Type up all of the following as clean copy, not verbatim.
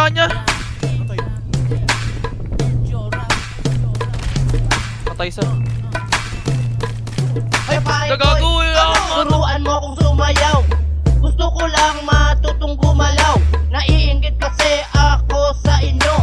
kaya niya. Patay sa. Ay pare ko, Nagagawin lang. turuan mo kung sumayaw. Gusto ko lang matutong gumalaw. Naiinggit kasi ako sa inyo.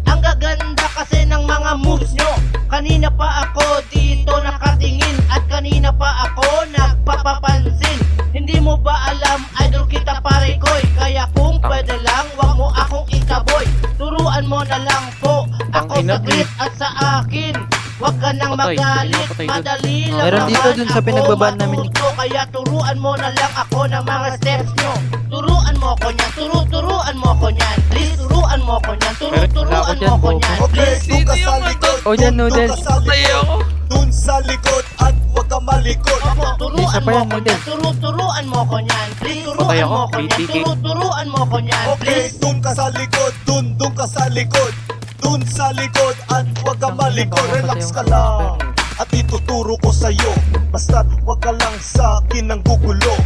Ang gaganda kasi ng mga moves nyo. Kanina pa ako dito nakatingin. At kanina pa ako nagpapapansin. Hindi mo ba alam, idol kita pare koy. Kaya kung pwede lang, wag mo akong itaboy. Turuan mo na lang po ako saglit at sa akin. Wag ka nang Patay. magalit, Patay doon. madali lang Meron naman dito dun sa ako pinagbabaan namin. matuto. Kaya turuan mo na lang ako ng mga steps nyo. Turuan mo ko niyan, turuan mo ko niyan. Please, turuan mo ko niyan, Wala turuan ako mo dyan, ko Bobo. niyan. Okay, Please. doon ka Sino sa yung likod. O dyan, noodles. Doon ka sa Patay likod. ako. Doon sa likod at huwag ka malikot. Opo, turuan Isa pa mo yan, ko model. niyan, turuan mo ko niyan. Please, Patay turuan ako, mo ko niyan, BTK. turuan mo ko niyan. Okay, Please. doon ka sa likod. Doon ka sa likod. Doon sa likod at huwag ka malikot. Relax ka lang. At ituturo ko sa'yo. Basta't huwag ka lang sa akin ng gugulo.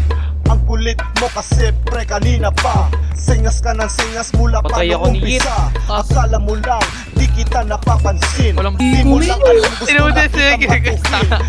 Ang kulit mo kasi pre kanina pa. Singas ka ng singas mula pa Patay ako noong ni Yit. umpisa. Akala mo lang di kita napapansin. Walang Di mo lang alam gusto Sino na din, kita sige. matuhin.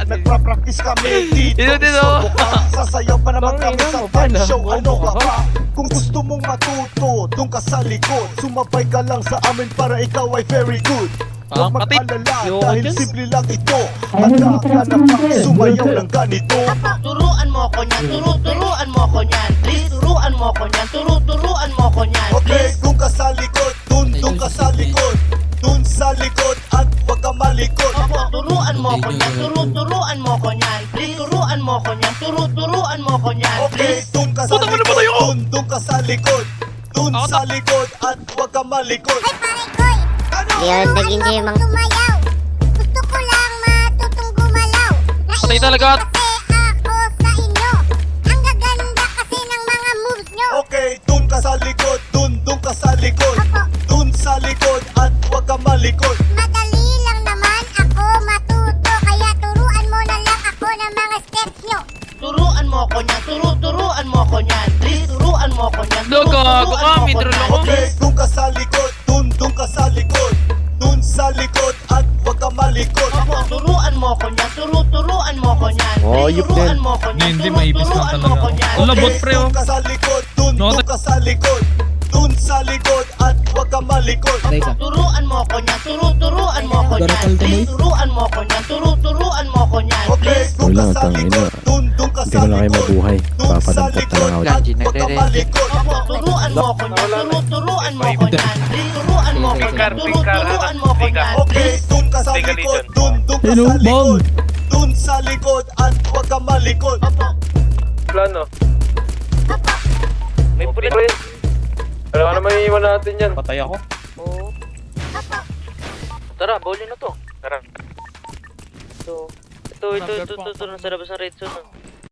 Nagpa-practice kami dito. Sino din, Sorbo oh? ka. Sasayaw pa naman Tangina kami sa mo, paano? show. Ano ka Bobo ka. ba? Kung gusto mong matuto, doon ka sa likod. Sumabay ka lang sa amin para ikaw ay very good. Huwag Parang pati. mag-alala Yo, dahil dyan. simple lang ito. Handa ka na pa sumayaw ng ganito. Turuan mo ko niyan, turuan mo ko niyan. Please, turuan mo ko niyan, turuan mo ko niyan. Okay, Please. doon ka sa likod. Doon ka sa likod. Doon sa likod at huwag ka malikot. Opo, turuan mo ko niyan, turuan mo ko niyan. Please, turuan mo ko niyan, turuan mo ko niyan. Okay, Please. doon ka sa Puta, likod. patay ako! Doon ka sa likod. Doon Ako sa likod at huwag ka malikot. Ay pare koy, Ano? yun naging di mang tumayaw. Gusto ko lang matutong gumalaw. Patay talaga. Kasi ako sa inyo. Ang gaganda kasi ng mga moves nyo. Okay, doon ka sa likod. Doon ka sa likod. Opo, Doon sa likod at huwag ka malikot. madali lang naman ako matuto. Kaya turuan mo na lang ako ng mga steps nyo. Turuan mo ko niyan, turuan mo ko niyan. Please, turuan mo ko niyan, Gago ka, may drone ako. Okay, doon ka sa likod. Doon ka sa likod. Doon sa likod at huwag ka malikot. Opo, turuan mo ko niyan, turuan mo ko niyan. Oh, Please, yup turuan din. mo ko niyan, Hindi, maipis lang turuan mo talaga ko ako. niyan. Wala, bot Okay, pre, oh. doon ka sa likod. Doon No, ka sa likod. Doon sa likod at huwag ka malikot. Turuan mo ko niyan, turuan mo ko niyan. Please, turuan mo ko niyan, turuan mo ko niyan. Okay, Please. doon ka Wala, sa tangina. likod. Doon ka Hindi sa ko na kayo likod. mabuhay. Doon sa Papadampot na likod lang ako at dyan. huwag ka Nagre-rent. malikot. Opo, turuan mo ko niyan, turuan mo ko niyan. Please, turuan mo ko niyan, turuan mo ko niyan. Okay, doon ka sa likod. Doon ka Hello, sa likod. Bong. Doon sa likod at huwag ka malikot. Opo. Plano. May pulit. Wala ka naman iiwan natin yan. Patay ako. Oo. Tara, bowling na to. Tara. Ito, nasa labas ng red zone.